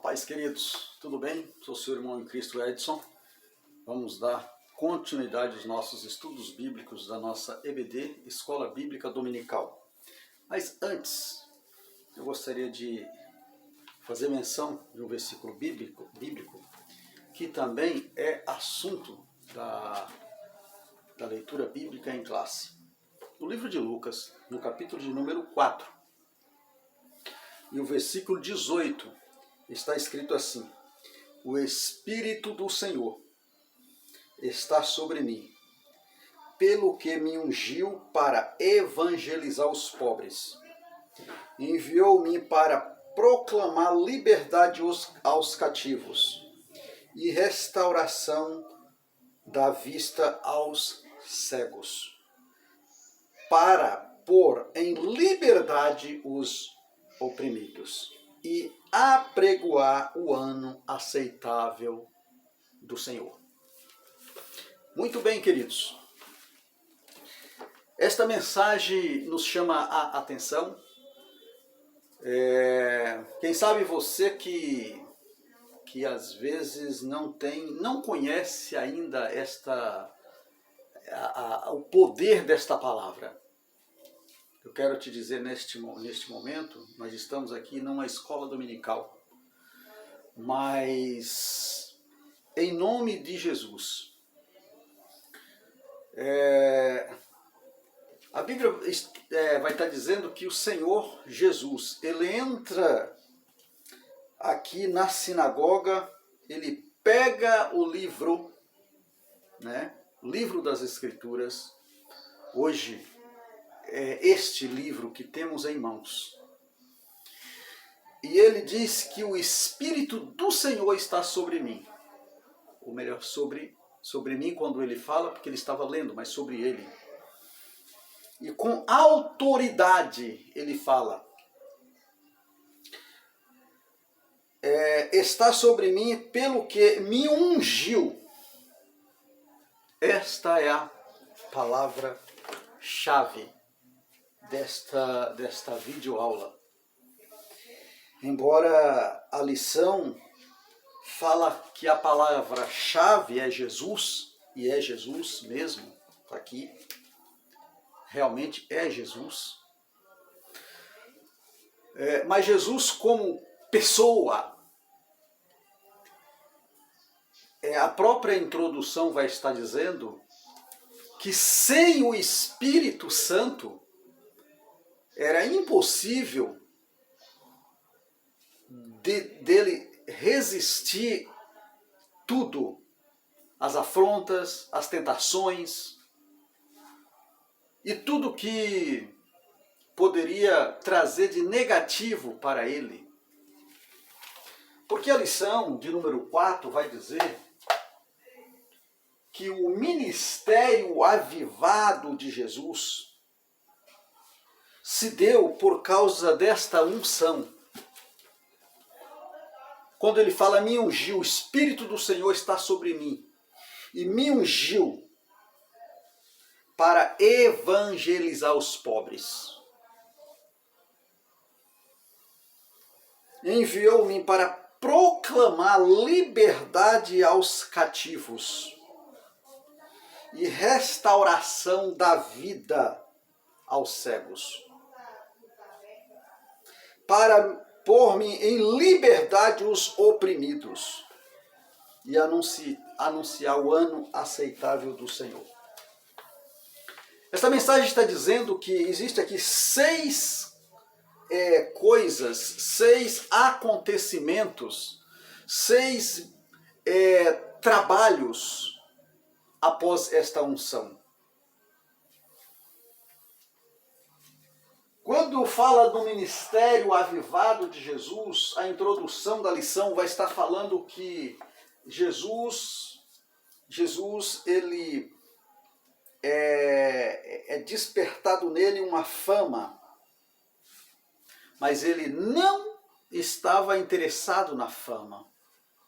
Paz, queridos, tudo bem? Sou seu irmão em Cristo, Edson. Vamos dar continuidade aos nossos estudos bíblicos da nossa EBD, Escola Bíblica Dominical. Mas antes, eu gostaria de fazer menção de um versículo bíblico que também é assunto da leitura bíblica em classe. No livro de Lucas, no capítulo de número 4, e o versículo 18, está escrito assim: o Espírito do Senhor está sobre mim, pelo que me ungiu para evangelizar os pobres. Enviou-me para proclamar liberdade aos cativos e restauração da vista aos cegos, para pôr em liberdade os oprimidos e apregoar o ano aceitável do Senhor. Muito bem, queridos. Esta mensagem nos chama a atenção. Quem sabe você que às vezes não conhece ainda o poder desta palavra. Eu quero te dizer neste momento, nós estamos aqui numa escola dominical, mas em nome de Jesus, a Bíblia vai estar dizendo que o Senhor Jesus, ele entra aqui na sinagoga, ele pega o livro, o livro das Escrituras. Hoje é este livro que temos em mãos. E ele diz que o Espírito do Senhor está sobre mim. Ou melhor, sobre mim quando ele fala, porque ele estava lendo, mas sobre ele. E com autoridade ele fala. Está sobre mim pelo que me ungiu. Esta é a palavra-chave desta videoaula. Embora a lição fala que a palavra-chave é Jesus, e é Jesus mesmo, está aqui, realmente é Jesus. Mas Jesus como pessoa, a própria introdução vai estar dizendo que sem o Espírito Santo era impossível dele resistir tudo, as afrontas, as tentações e tudo que poderia trazer de negativo para ele. Porque a lição de número 4 vai dizer que o ministério avivado de Jesus se deu por causa desta unção. Quando ele fala, me ungiu, o Espírito do Senhor está sobre mim, e me ungiu para evangelizar os pobres. Enviou-me para proclamar liberdade aos cativos e restauração da vida aos cegos, para pôr-me em liberdade os oprimidos e anunciar o ano aceitável do Senhor. Esta mensagem está dizendo que existe aqui 6 coisas, 6 acontecimentos, 6 trabalhos após esta unção. Quando fala do ministério avivado de Jesus, a introdução da lição vai estar falando que Jesus ele é despertado nele uma fama, mas ele não estava interessado na fama,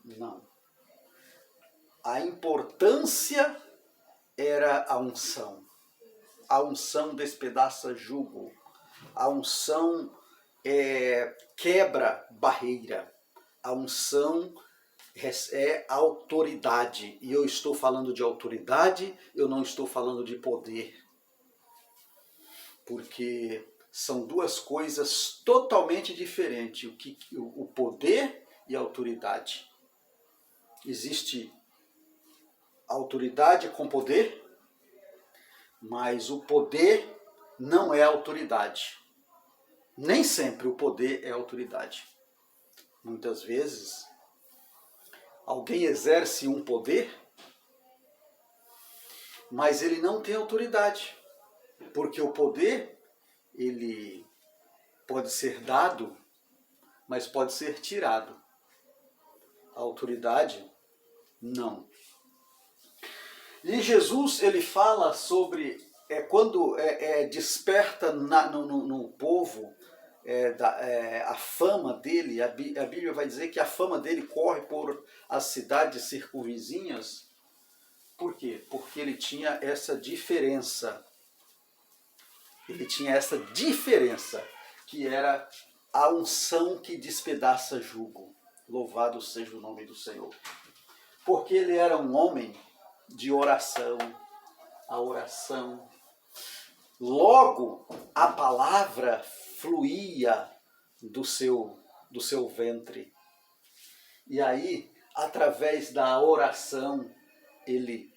não. A importância era a unção. A unção despedaça jugo. A unção quebra barreira. A unção é autoridade. E eu estou falando de autoridade, eu não estou falando de poder. Porque são duas coisas totalmente diferentes. O poder e a autoridade. Existe autoridade com poder, mas o poder não é autoridade. Nem sempre o poder é autoridade. Muitas vezes, alguém exerce um poder, mas ele não tem autoridade. Porque o poder, ele pode ser dado, mas pode ser tirado. A autoridade, não. E Jesus, ele fala sobre quando desperta no povo a fama dele. A Bíblia vai dizer que a fama dele corre por as cidades circunvizinhas. Por quê? Porque ele tinha essa diferença. Ele tinha essa diferença, que era a unção que despedaça jugo. Louvado seja o nome do Senhor. Porque ele era um homem de oração, a oração. Logo, a palavra fluía do seu ventre. E aí, através da oração, ele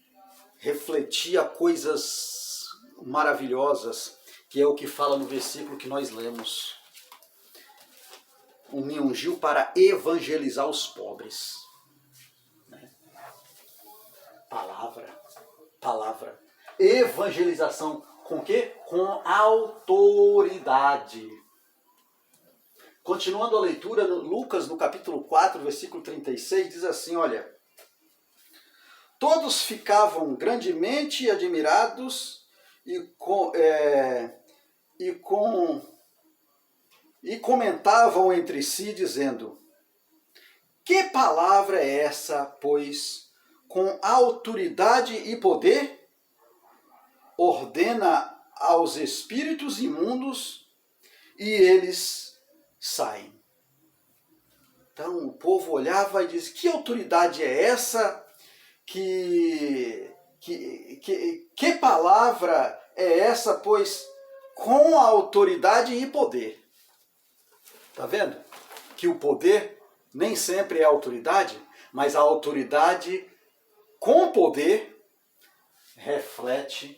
refletia coisas maravilhosas, que é o que fala no versículo que nós lemos. Me ungiu para evangelizar os pobres. Palavra. Evangelização com o quê? Com autoridade. Continuando a leitura, Lucas, no capítulo 4, versículo 36, diz assim, olha: todos ficavam grandemente admirados e comentavam entre si, dizendo: que palavra é essa, pois com autoridade e poder ordena aos espíritos imundos e eles saem. Então o povo olhava e dizia: que autoridade é essa? Que palavra é essa, pois com autoridade e poder? Tá vendo? Que o poder nem sempre é autoridade, mas a autoridade com poder reflete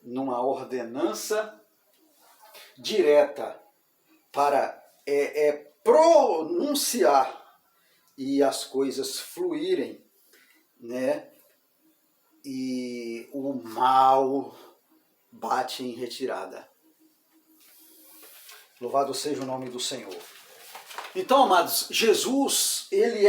numa ordenança direta para pronunciar e as coisas fluírem, né? E o mal bate em retirada. Louvado seja o nome do Senhor. Então, amados, Jesus, ele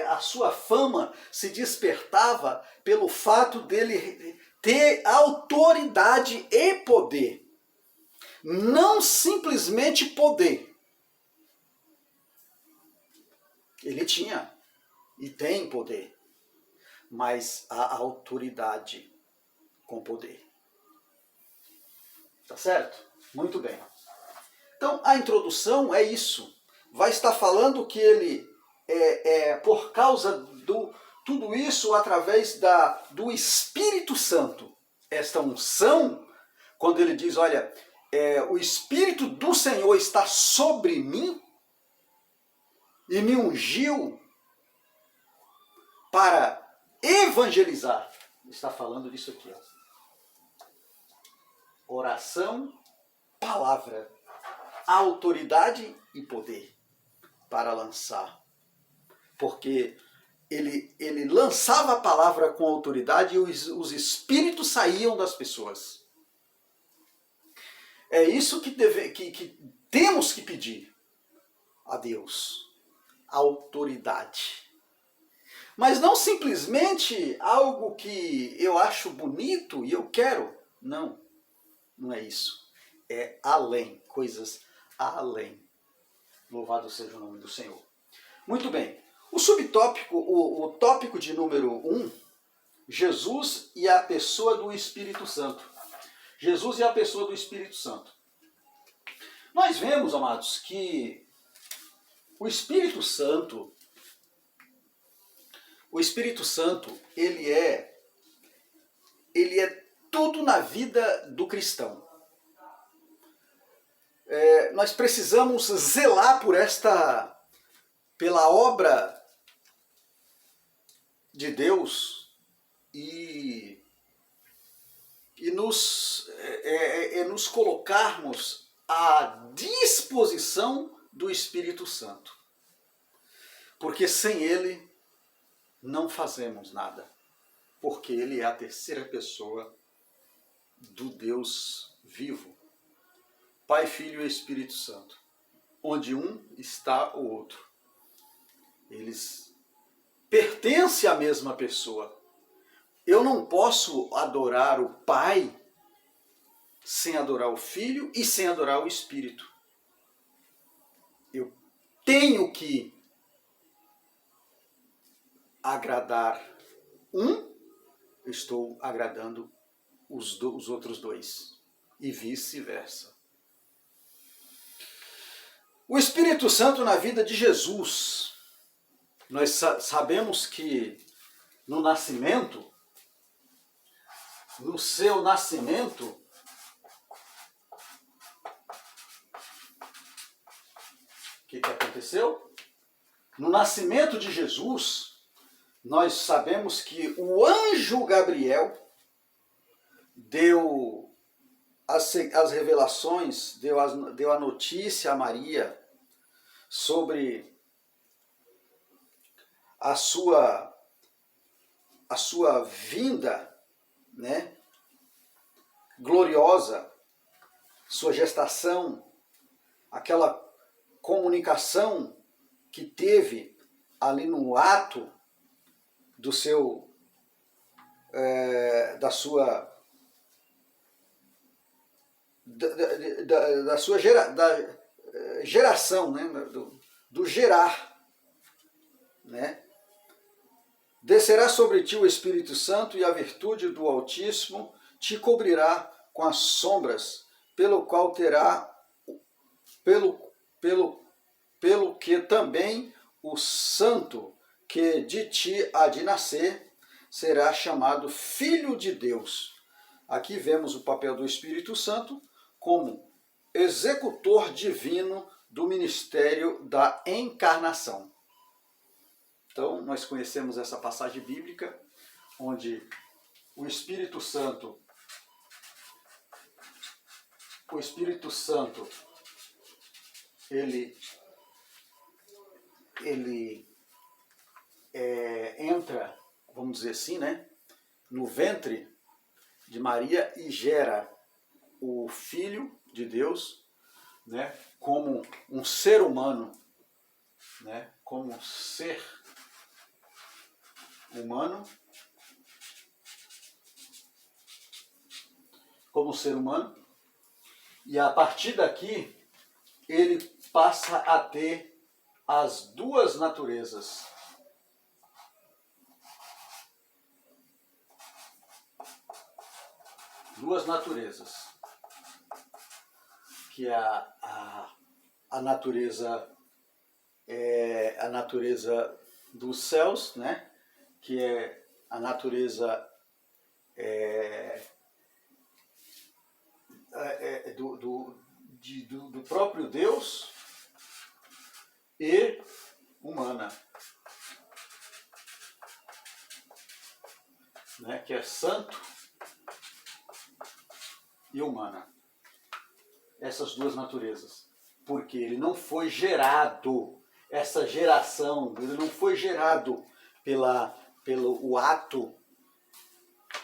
a sua fama se despertava pelo fato dele ter autoridade e poder. Não simplesmente poder. Ele tinha e tem poder, mas a autoridade com poder. Tá certo? Muito bem. Então, a introdução é isso. Vai estar falando que ele, por causa do tudo isso, através do Espírito Santo, esta unção, quando ele diz, olha, o Espírito do Senhor está sobre mim e me ungiu para evangelizar. Está falando disso aqui, ó. Oração, palavra, autoridade e poder para lançar. Porque ele lançava a palavra com autoridade e os espíritos saíam das pessoas. É isso que temos que pedir a Deus. Autoridade. Mas não simplesmente algo que eu acho bonito e eu quero. Não, não é isso. É além, coisas além. Louvado seja o nome do Senhor. Muito bem. O subtópico, o tópico de número 1, Jesus e a pessoa do Espírito Santo. Jesus e a pessoa do Espírito Santo. Nós vemos, amados, que O Espírito Santo, ele é tudo na vida do cristão. Nós precisamos zelar pela obra de Deus e nos colocarmos à disposição do Espírito Santo. Porque sem ele não fazemos nada. Porque ele é a terceira pessoa do Deus vivo. Pai, Filho e Espírito Santo. Onde um está o outro. Eles pertencem à mesma pessoa. Eu não posso adorar o Pai sem adorar o Filho e sem adorar o Espírito. Eu tenho que agradar um, estou agradando os outros dois. E vice-versa. O Espírito Santo na vida de Jesus. Nós sabemos que no seu nascimento, o que aconteceu? No nascimento de Jesus, nós sabemos que o anjo Gabriel deu as revelações, deu a notícia a Maria sobre a sua vinda, né, gloriosa, sua gestação, aquela comunicação que teve ali no ato do seu, da sua geração, né, do gerar, né? Descerá sobre ti o Espírito Santo e a virtude do Altíssimo te cobrirá com as sombras, pelo que também o santo que de ti há de nascer será chamado Filho de Deus. Aqui vemos o papel do Espírito Santo como executor divino do ministério da encarnação. Então, nós conhecemos essa passagem bíblica, onde o Espírito Santo, ele entra, vamos dizer assim, né, no ventre de Maria e gera o Filho de Deus, né, como um ser humano, né, como um ser humano, e a partir daqui ele passa a ter as duas naturezas. Que é a natureza dos céus, né? Que é a natureza do próprio Deus e humana, né? Que é santo e humana. Essas duas naturezas. Porque ele não foi gerado, essa geração, ele não foi gerado pelo ato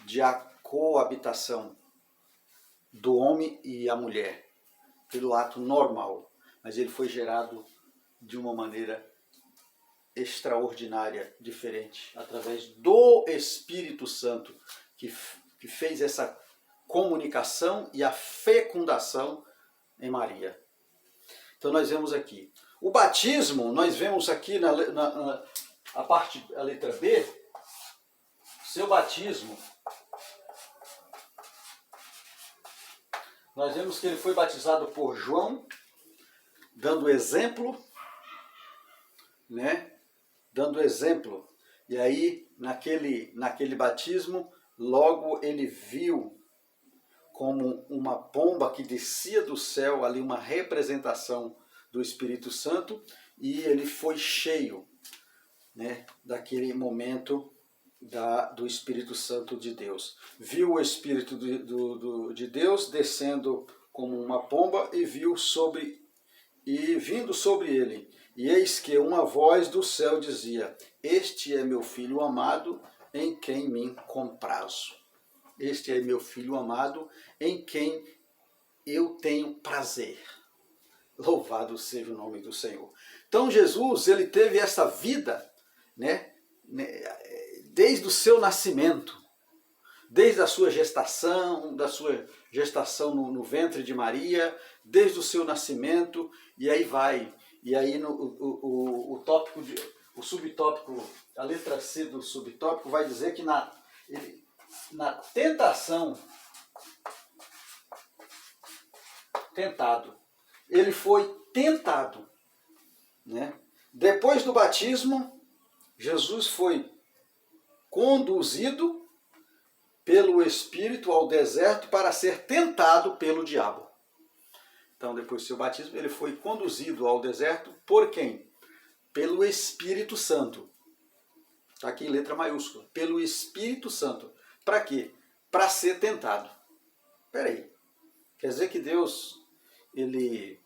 de coabitação do homem e a mulher, pelo ato normal, mas ele foi gerado de uma maneira extraordinária, diferente, através do Espírito Santo, que fez essa comunicação e a fecundação em Maria. Então nós vemos aqui. O batismo, nós vemos aqui a letra B, seu batismo, nós vemos que ele foi batizado por João, dando exemplo né, dando exemplo. E aí, naquele batismo, logo ele viu como uma pomba que descia do céu, ali uma representação do Espírito Santo, e ele foi cheio, né, daquele momento do Espírito Santo de Deus. Viu o Espírito de Deus descendo como uma pomba e vindo sobre ele. E eis que uma voz do céu dizia: Este é meu filho amado, em quem me comprazo. Este é meu filho amado, em quem eu tenho prazer. Louvado seja o nome do Senhor. Então Jesus, ele teve essa vida, né, desde o seu nascimento, desde a sua gestação, no ventre de Maria, desde o seu nascimento, e aí vai. E aí o subtópico, a letra C do subtópico vai dizer que na tentação, ele foi tentado, né? Depois do batismo, Jesus foi conduzido pelo Espírito ao deserto para ser tentado pelo diabo. Então, depois do seu batismo, ele foi conduzido ao deserto por quem? Pelo Espírito Santo. Está aqui em letra maiúscula. Pelo Espírito Santo. Para quê? Para ser tentado. Espera aí. Quer dizer que Deus, ele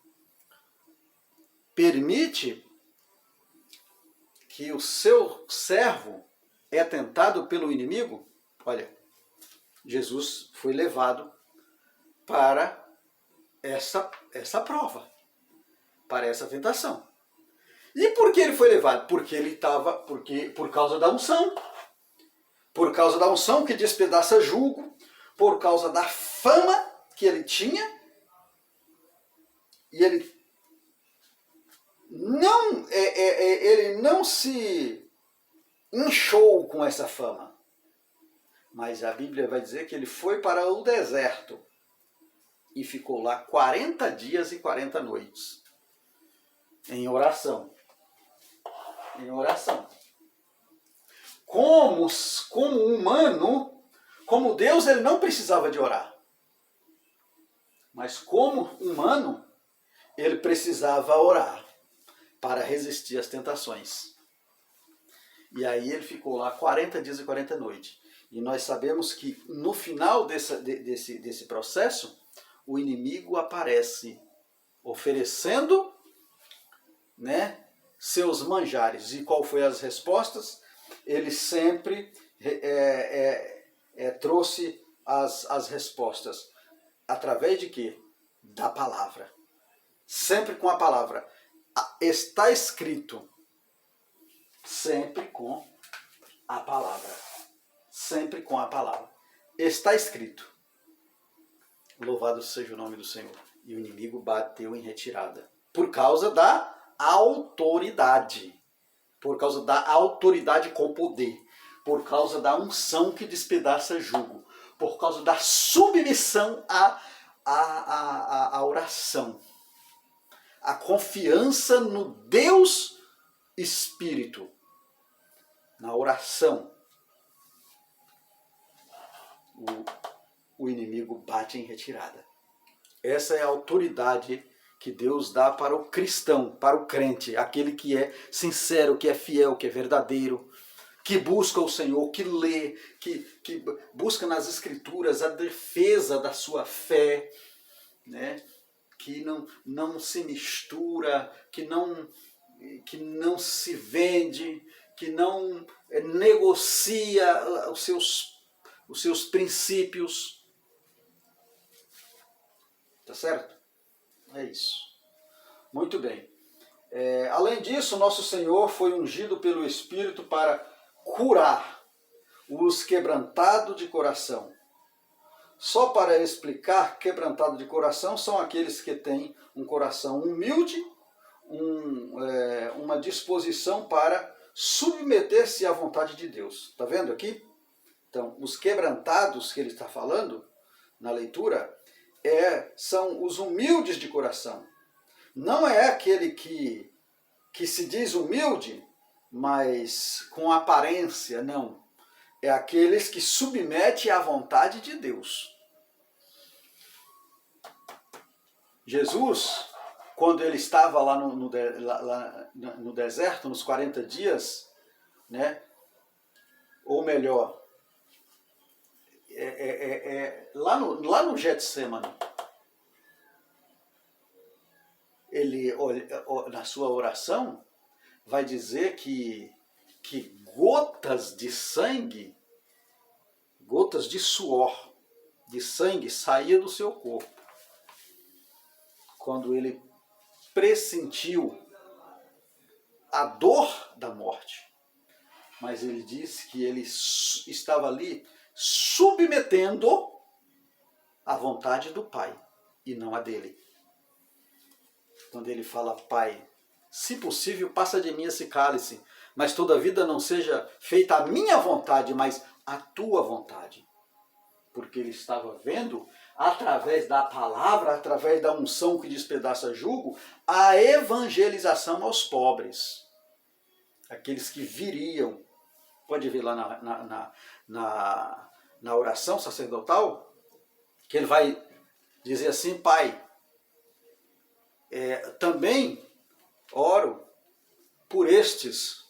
permite que o seu servo é tentado pelo inimigo? Olha, Jesus foi levado para essa prova, para essa tentação. E por que ele foi levado? Por causa da unção. Por causa da unção que despedaça jugo, por causa da fama que ele tinha, e ele não se inchou com essa fama. Mas a Bíblia vai dizer que ele foi para o deserto e ficou lá 40 dias e 40 noites em oração. Em oração. Como humano, como Deus, ele não precisava de orar. Mas como humano, ele precisava orar para resistir às tentações. E aí ele ficou lá 40 dias e 40 noites. E nós sabemos que no final desse processo, o inimigo aparece oferecendo, né, seus manjares. E qual foi as respostas? Ele sempre trouxe as respostas. Através de quê? Da palavra. Sempre com a palavra. Está escrito. Sempre com a palavra. Sempre com a palavra. Está escrito. Louvado seja o nome do Senhor. E o inimigo bateu em retirada. Por causa da autoridade. Por causa da autoridade com poder. Por causa da unção que despedaça jugo. Por causa da submissão à oração. A confiança no Deus Espírito. Na oração. O inimigo bate em retirada. Essa é a autoridade que Deus dá para o cristão, para o crente, aquele que é sincero, que é fiel, que é verdadeiro, que busca o Senhor, que lê, que busca nas Escrituras a defesa da sua fé, né? Que não se mistura, que não se vende, que não negocia os seus princípios. Tá certo? É isso. Muito bem. Além disso, nosso Senhor foi ungido pelo Espírito para curar os quebrantados de coração. Só para explicar, quebrantado de coração são aqueles que têm um coração humilde, uma disposição para submeter-se à vontade de Deus. Está vendo aqui? Então, os quebrantados que ele está falando na leitura são os humildes de coração. Não é aquele que que se diz humilde, mas com aparência, não. É aqueles que submetem à vontade de Deus. Jesus, quando ele estava lá no deserto, nos 40 dias, né? Ou melhor, lá no Getsemane, ele, na sua oração, vai dizer que gotas de sangue, gotas de suor, de sangue, saía do seu corpo. Quando ele pressentiu a dor da morte. Mas ele disse que ele estava ali submetendo à vontade do Pai e não a dele. Quando ele fala, Pai, se possível, passa de mim esse cálice, mas todavia não seja feita a minha vontade, mas a tua vontade. Porque ele estava vendo, através da palavra, através da unção que despedaça jugo, a evangelização aos pobres. Aqueles que viriam. Pode ver lá na oração sacerdotal, que ele vai dizer assim, Pai, também oro por estes.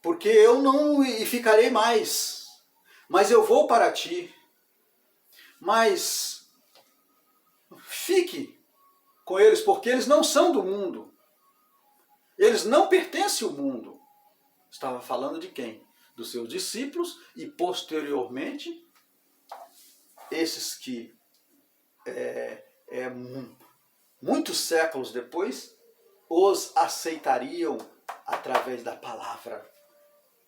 Porque eu não ficarei mais, mas eu vou para ti. Mas fique com eles, porque eles não são do mundo. Eles não pertencem ao mundo. Estava falando de quem? Dos seus discípulos e, posteriormente, esses que, muitos séculos depois, os aceitariam através da palavra,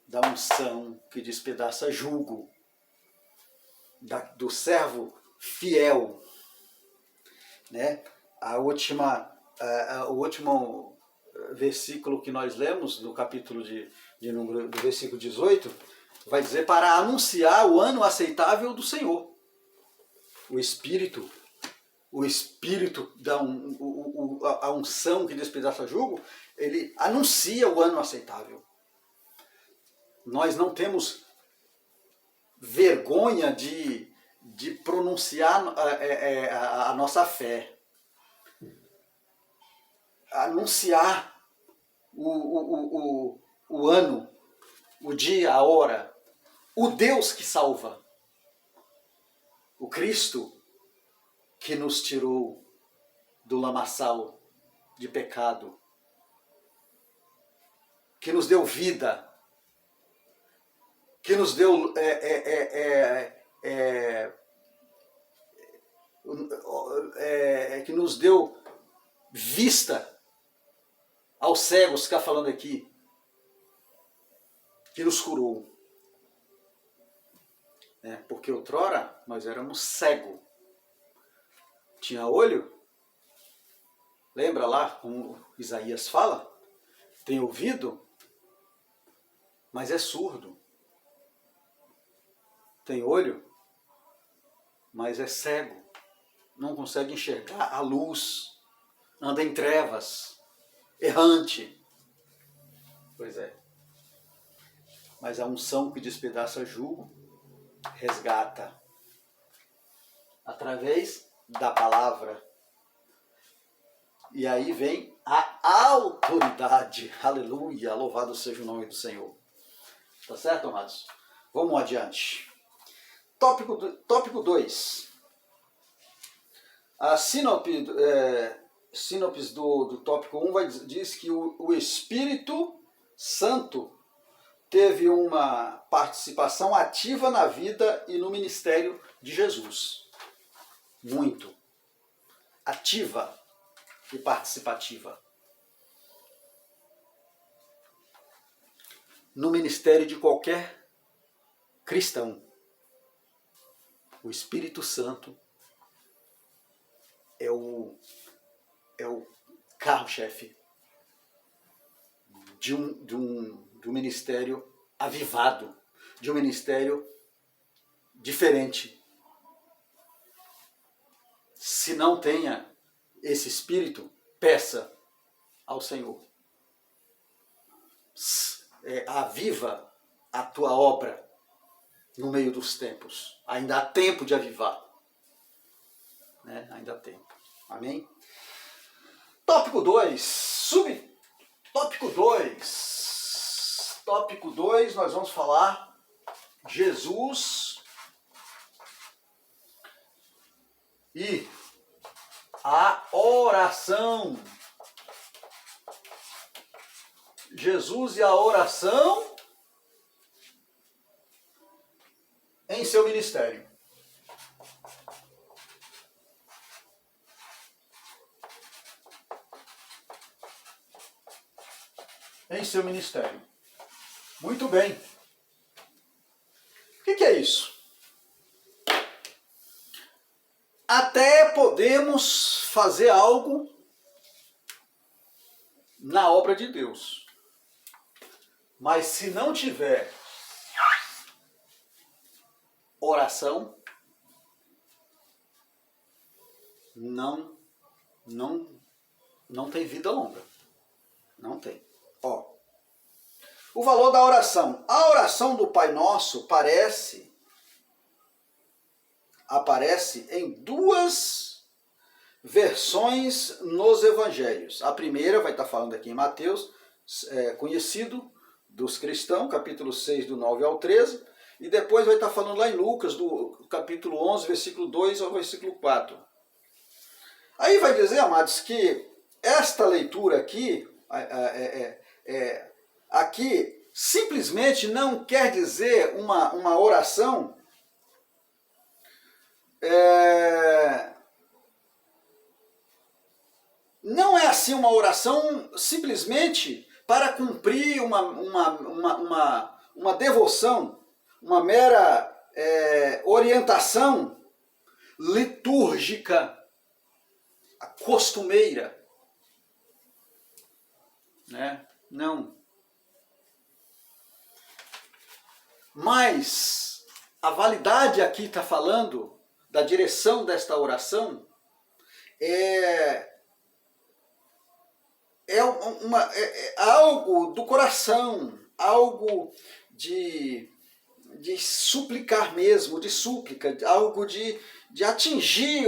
da unção que despedaça jugo, do servo fiel. Né? O último versículo que nós lemos, do capítulo do versículo 18, vai dizer para anunciar o ano aceitável do Senhor. O Espírito, a unção que despedaça jugo, ele anuncia o ano aceitável. Nós não temos vergonha de pronunciar a nossa fé. Anunciar o ano, o dia, a hora, o Deus que salva, o Cristo que nos tirou do lamaçal de pecado, que nos deu vida, que nos deu que nos deu vista aos cegos, que está falando aqui, que nos curou. Porque outrora nós éramos cegos. Tinha olho, lembra lá como Isaías fala? Tem ouvido, mas é surdo. Tem olho, mas é cego. Não consegue enxergar a luz. Anda em trevas. Errante. Pois é. Mas a unção que despedaça jugo resgata. Através da palavra. E aí vem a autoridade. Aleluia. Louvado seja o nome do Senhor. Tá certo, amados? Vamos adiante. Tópico 2. A sínopse do tópico 1 diz que o Espírito Santo teve uma participação ativa na vida e no ministério de Jesus. Muito. Ativa e participativa. No ministério de qualquer cristão. O Espírito Santo é o carro-chefe de um ministério avivado, de um ministério diferente. Se não tenha esse espírito, peça ao Senhor. Aviva a tua obra no meio dos tempos. Ainda há tempo de avivar. Né? Ainda há tempo. Amém? Tópico 2. Tópico 2. Tópico 2, nós vamos falar Jesus e a oração. Jesus e a oração em seu ministério. Em seu ministério. Muito bem. O que é isso? Até podemos fazer algo na obra de Deus. Mas se não tiver oração, não tem vida longa. Não tem. Ó, o valor da oração. A oração do Pai Nosso aparece em duas versões nos evangelhos. A primeira vai estar falando aqui em Mateus, conhecido dos cristãos, capítulo 6, do 9 ao 13, e depois vai estar falando lá em Lucas, do capítulo 11, versículo 2 ao versículo 4. Aí vai dizer, amados, que esta leitura aqui, aqui simplesmente não quer dizer uma oração não é assim uma oração simplesmente para cumprir uma devoção, uma mera orientação litúrgica, costumeira. Né? Não. Mas a validade aqui está falando da direção desta oração é algo do coração, algo de suplicar mesmo, de súplica, algo de atingir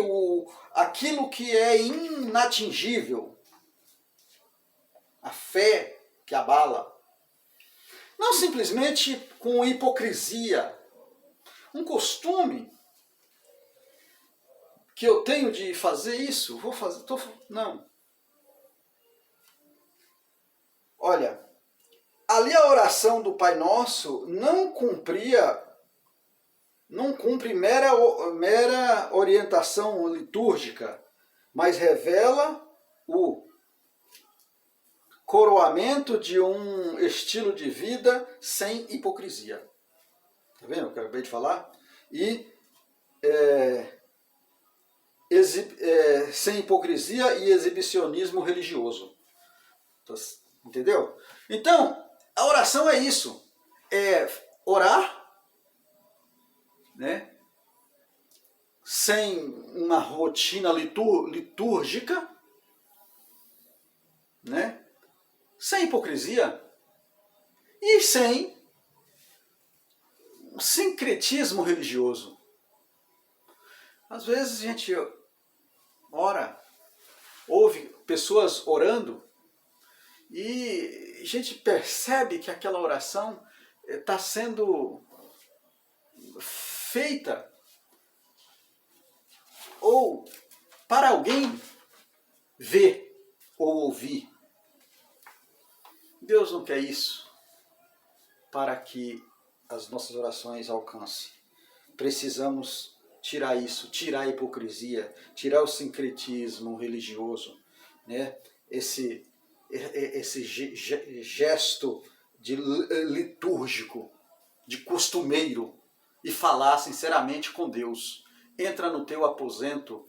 aquilo que é inatingível. A fé que abala. Não simplesmente com hipocrisia. Um costume que eu tenho de fazer isso, vou fazer, não. Olha, ali a oração do Pai Nosso não cumpre mera orientação litúrgica, mas revela o coroamento de um estilo de vida sem hipocrisia. Tá vendo o que eu acabei de falar? E sem hipocrisia e exibicionismo religioso. Entendeu? Então, a oração é isso. É orar, né? Sem uma rotina litúrgica, né? Sem hipocrisia e sem sincretismo religioso. Às vezes a gente ora, ouve pessoas orando e a gente percebe que aquela oração está sendo feita ou para alguém ver ou ouvir. Deus não quer isso para que as nossas orações alcancem. Precisamos tirar isso, tirar a hipocrisia, tirar o sincretismo religioso, né? Esse gesto litúrgico, de costumeiro, e falar sinceramente com Deus. Entra no teu aposento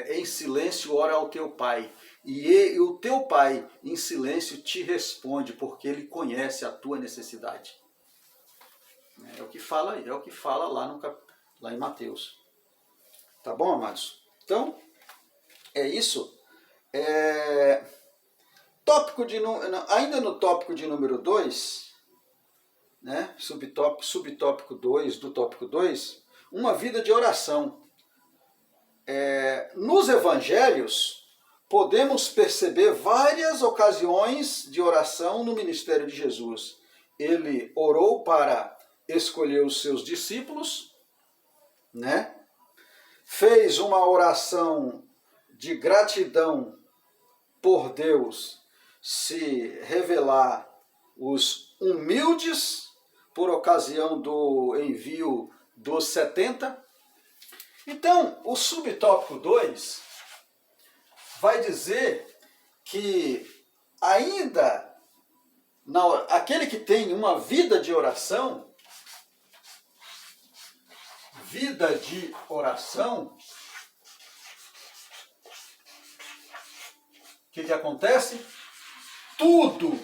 em silêncio, ora ao teu Pai. E o teu Pai, em silêncio, te responde, porque Ele conhece a tua necessidade. É o que fala lá em Mateus. Tá bom, amados? Então, É isso. Ainda no tópico de número 2, né? Subtópico 2 do tópico 2, uma vida de oração. Nos evangelhos, podemos perceber várias ocasiões de oração no ministério de Jesus. Ele orou para escolher os seus discípulos, né? Fez uma oração de gratidão por Deus se revelar os humildes por ocasião do envio dos 70. Então, o subtópico 2 vai dizer que ainda aquele que tem uma vida de oração, o que acontece? Tudo,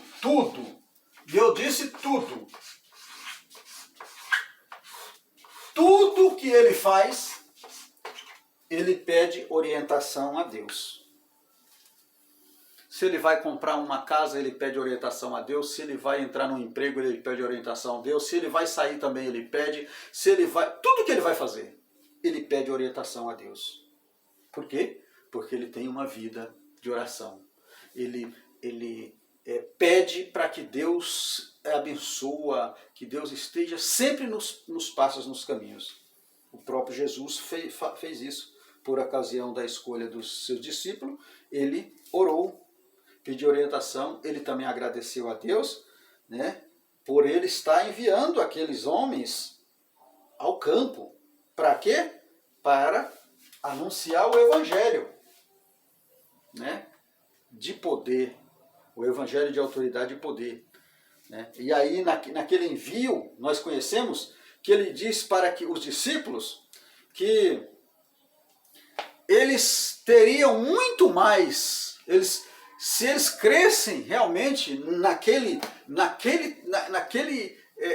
e eu disse tudo que ele faz, ele pede orientação a Deus. Se ele vai comprar uma casa, ele pede orientação a Deus. Se ele vai entrar num emprego, ele pede orientação a Deus. Se ele vai sair também, ele pede. Tudo que ele vai fazer, ele pede orientação a Deus. Por quê? Porque ele tem uma vida de oração. Ele pede para que Deus abençoe, que Deus esteja sempre nos passos, nos caminhos. O próprio Jesus fez isso. Por ocasião da escolha dos seus discípulos, ele orou, pediu orientação, ele também agradeceu a Deus, né, por ele estar enviando aqueles homens ao campo. Para quê? Para anunciar o evangelho, né, de poder, o evangelho de autoridade e poder, né? E aí naquele envio nós conhecemos que ele diz para que os discípulos que eles teriam muito mais, se eles crescem realmente naquele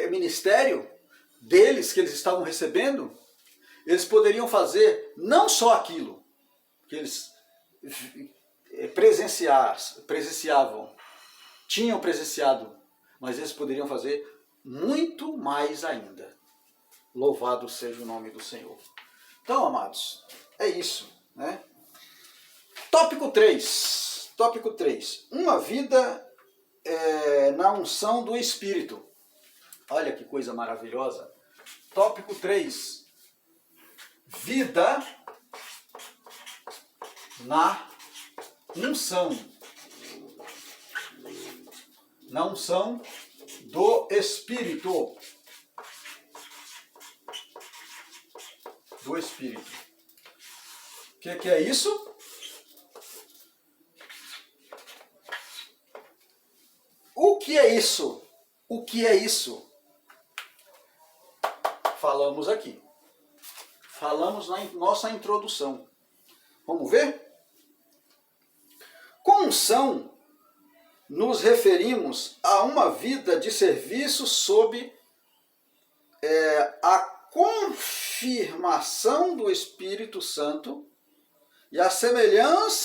ministério deles que eles estavam recebendo, eles poderiam fazer não só aquilo que eles presenciavam, tinham presenciado, mas eles poderiam fazer muito mais ainda. Louvado seja o nome do Senhor. Então, amados, é isso, né? Tópico 3. Uma vida na unção do Espírito. Olha que coisa maravilhosa. Tópico 3. Vida na unção. Na unção do Espírito. Do Espírito. O que é isso? O que é isso? O que é isso? Falamos aqui. Falamos na nossa introdução. Vamos ver? Com unção, nos referimos a uma vida de serviço sob a confirmação do Espírito Santo e a semelhança